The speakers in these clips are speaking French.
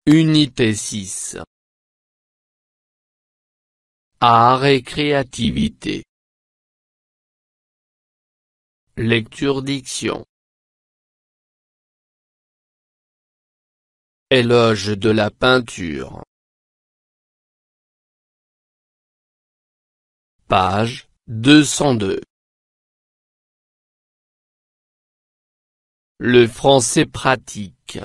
Unité 6. Art et créativité. Lecture-diction. Éloge de la peinture. Page 202. Le français pratique.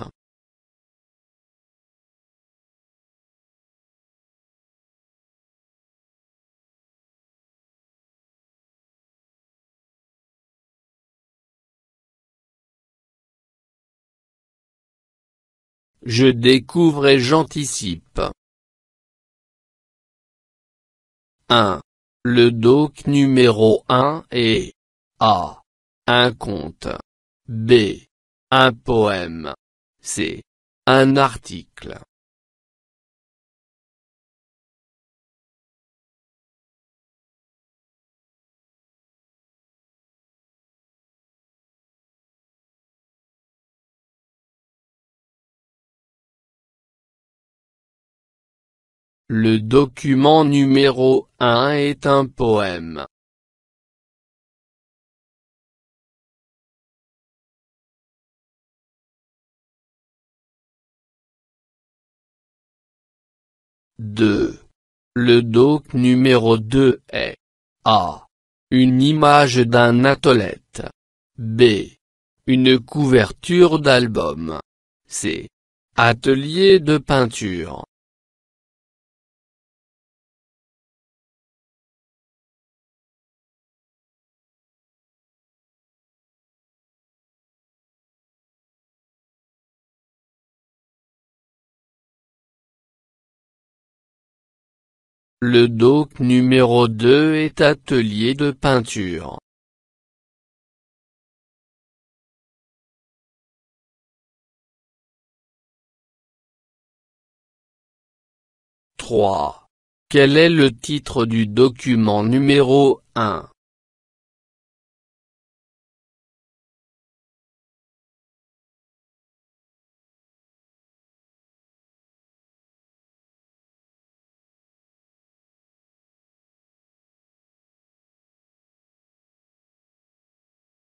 Je découvre et j'anticipe. 1. Le doc numéro 1 est A. Un conte. B. Un poème. C. Un article. Le document numéro 1 est un poème. Deux. Le doc numéro 2 est A. Une image d'un athlète. B. Une couverture d'album. C. Atelier de peinture. Le doc numéro 2 est atelier de peinture. Trois. Quel est le titre du document numéro 1?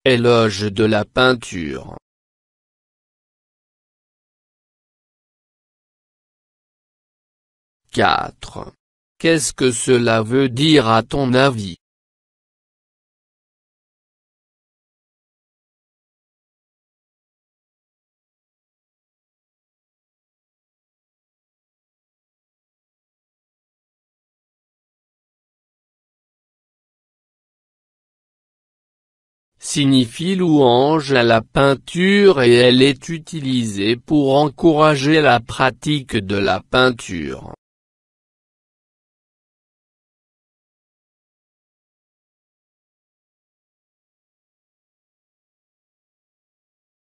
Éloge de la peinture. Quatre. Qu'est-ce que cela veut dire à ton avis? Signifie louange à la peinture et elle est utilisée pour encourager la pratique de la peinture.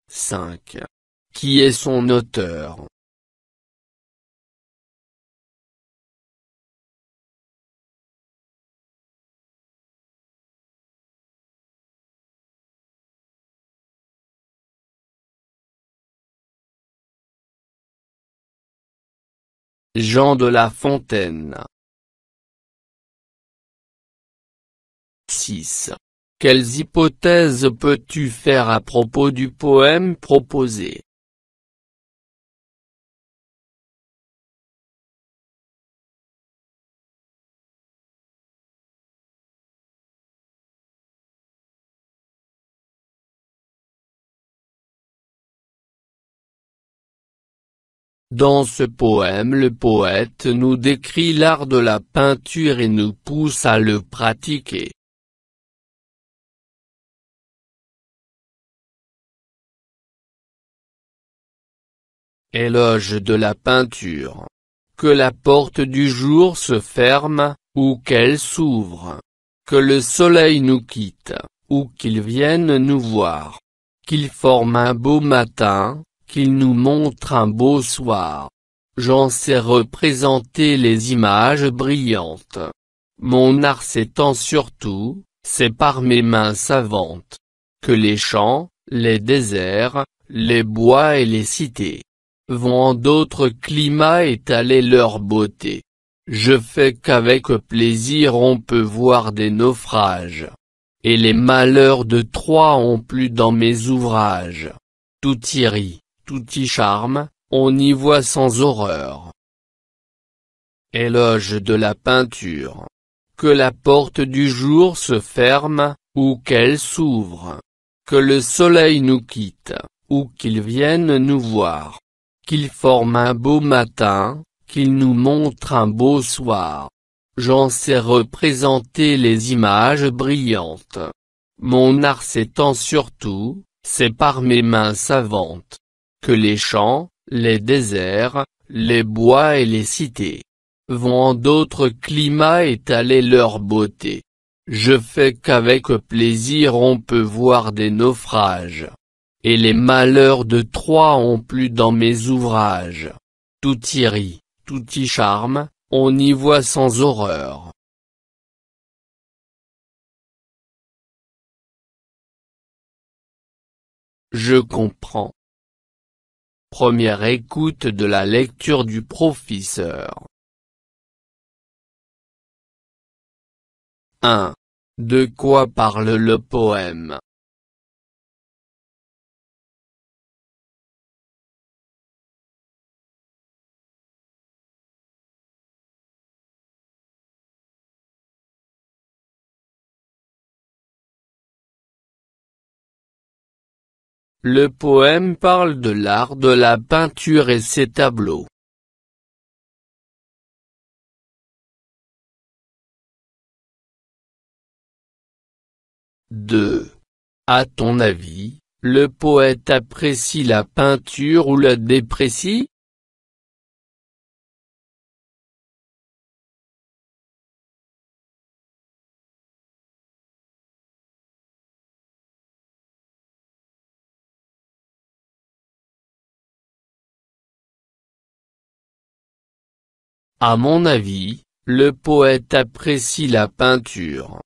Cinq. Qui est son auteur? Jean de La Fontaine. 6. Quelles hypothèses peux-tu faire à propos du poème proposé? Dans ce poème, le poète nous décrit l'art de la peinture et nous pousse à le pratiquer. Éloge de la peinture. Que la porte du jour se ferme, ou qu'elle s'ouvre. Que le soleil nous quitte, ou qu'ils viennent nous voir. Qu'ils forment un beau matin, qu'ils nous montrent un beau soir. J'en sais représenter les images brillantes. Mon art s'étend surtout, c'est par mes mains savantes que les champs, les déserts, les bois et les cités vont en d'autres climats étaler leur beauté. Je fais qu'avec plaisir on peut voir des naufrages. Et les malheurs de Troie ont plu dans mes ouvrages. Tout y rit, tout y charme, on y voit sans horreur. Éloge de la peinture. Que la porte du jour se ferme, ou qu'elle s'ouvre. Que le soleil nous quitte, ou qu'il vienne nous voir. Qu'il forme un beau matin, qu'il nous montre un beau soir. J'en sais représenter les images brillantes. Mon art s'étend surtout, c'est par mes mains savantes que les champs, les déserts, les bois et les cités vont en d'autres climats étaler leur beauté. Je fais qu'avec plaisir on peut voir des naufrages. Et les malheurs de Troie ont plu dans mes ouvrages. Tout y rit, tout y charme, on y voit sans horreur. Je comprends. Première écoute de la lecture du professeur. 1. De quoi parle le poème? Le poème parle de l'art de la peinture et ses tableaux. 2. À ton avis, le poète apprécie la peinture ou la déprécie? À mon avis, le poète apprécie la peinture.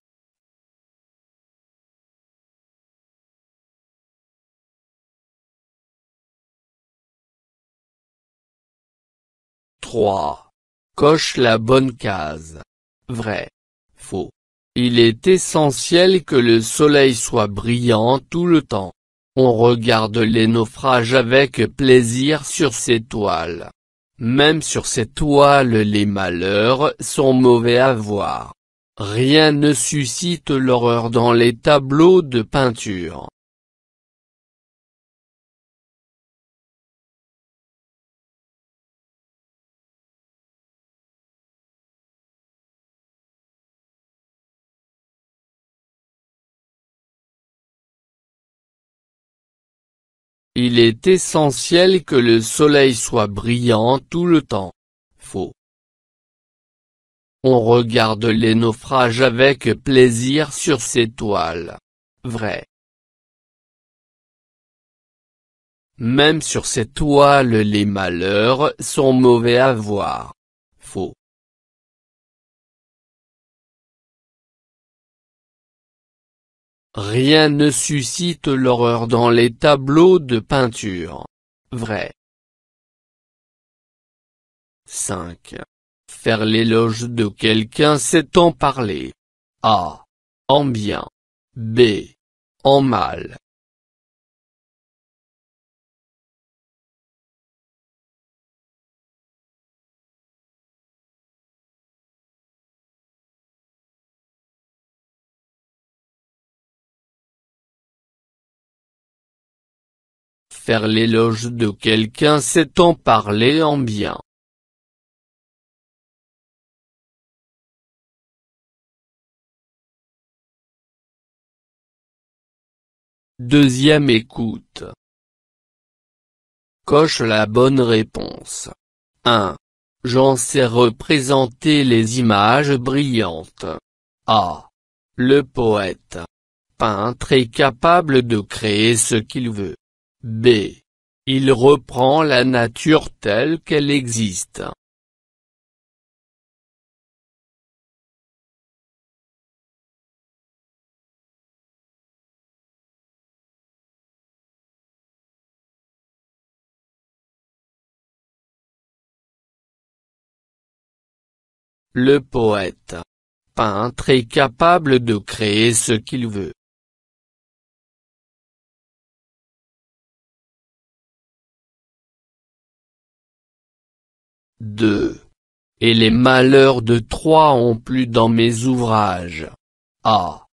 3. Coche la bonne case. Vrai. Faux. Il est essentiel que le soleil soit brillant tout le temps. On regarde les naufrages avec plaisir sur ces toiles. Même sur ces toiles les malheurs sont mauvais à voir. Rien ne suscite l'horreur dans les tableaux de peinture. Il est essentiel que le soleil soit brillant tout le temps. Faux. On regarde les naufrages avec plaisir sur ces toiles. Vrai. Même sur ces toiles les malheurs sont mauvais à voir. Faux. Rien ne suscite l'horreur dans les tableaux de peinture. Vrai. 5. Faire l'éloge de quelqu'un c'est en parler. A. En bien. B. En mal. Faire l'éloge de quelqu'un c'est en parler en bien. Deuxième écoute. Coche la bonne réponse. 1. J'en sais représenter les images brillantes. A. Le poète peintre est capable de créer ce qu'il veut. B. Il reprend la nature telle qu'elle existe. Le poète, peintre est capable de créer ce qu'il veut. Deux. Et les malheurs de Troie ont plu dans mes ouvrages. A.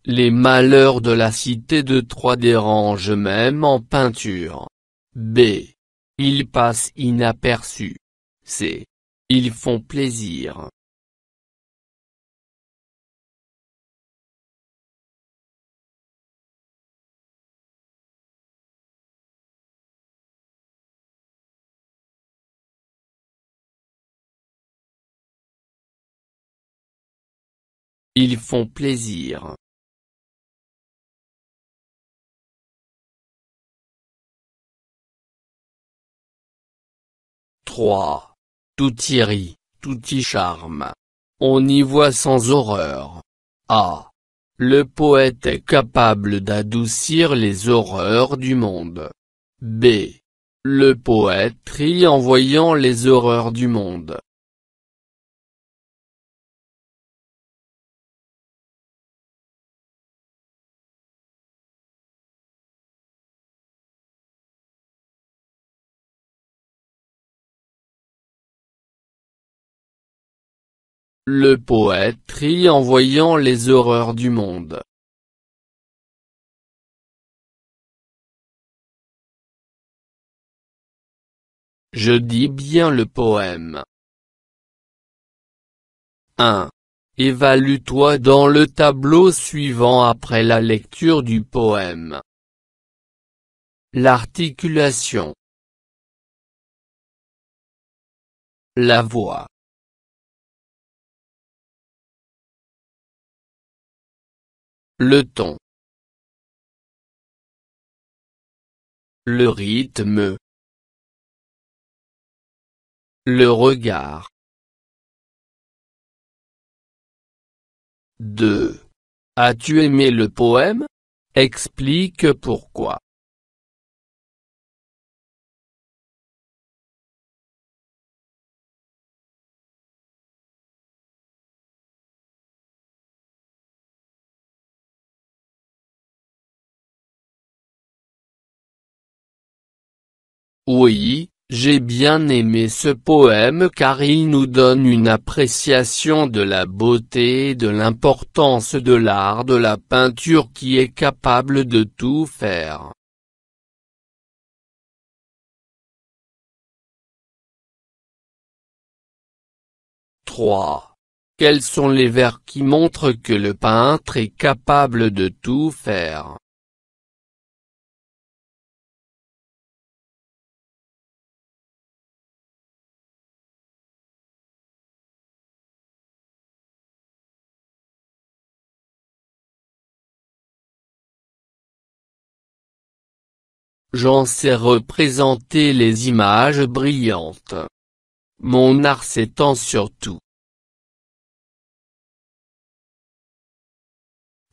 Les malheurs de la cité de Troie dérangent même en peinture. B. Ils passent inaperçus. C. Ils font plaisir. Ils font plaisir. 3. Tout y rit, tout y charme. On y voit sans horreur. A. Le poète est capable d'adoucir les horreurs du monde. B. Le poète rit en voyant les horreurs du monde. Le poète rit en voyant les horreurs du monde. Je dis bien le poème. 1. Évalue-toi dans le tableau suivant après la lecture du poème. L'articulation. La voix. Le ton. Le rythme. Le regard. 2. As-tu aimé le poème? Explique pourquoi. Oui, j'ai bien aimé ce poème car il nous donne une appréciation de la beauté et de l'importance de l'art de la peinture qui est capable de tout faire. « 3. Quels sont les vers qui montrent que le peintre est capable de tout faire? J'en sais représenter les images brillantes. Mon art s'étend sur tout.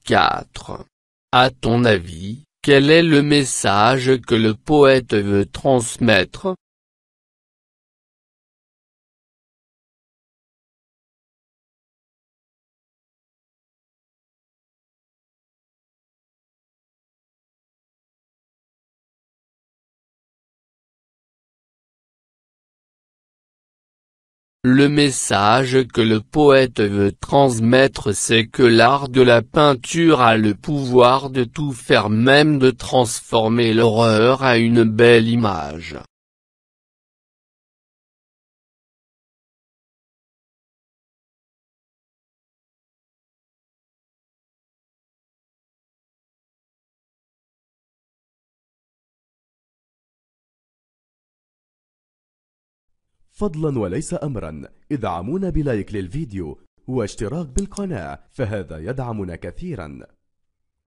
4. À ton avis, quel est le message que le poète veut transmettre? Le message que le poète veut transmettre c'est que l'art de la peinture a le pouvoir de tout faire, même de transformer l'horreur à une belle image. فضلا وليس أمرا ادعمونا بلايك للفيديو واشتراك بالقناة، فهذا يدعمنا كثيرا.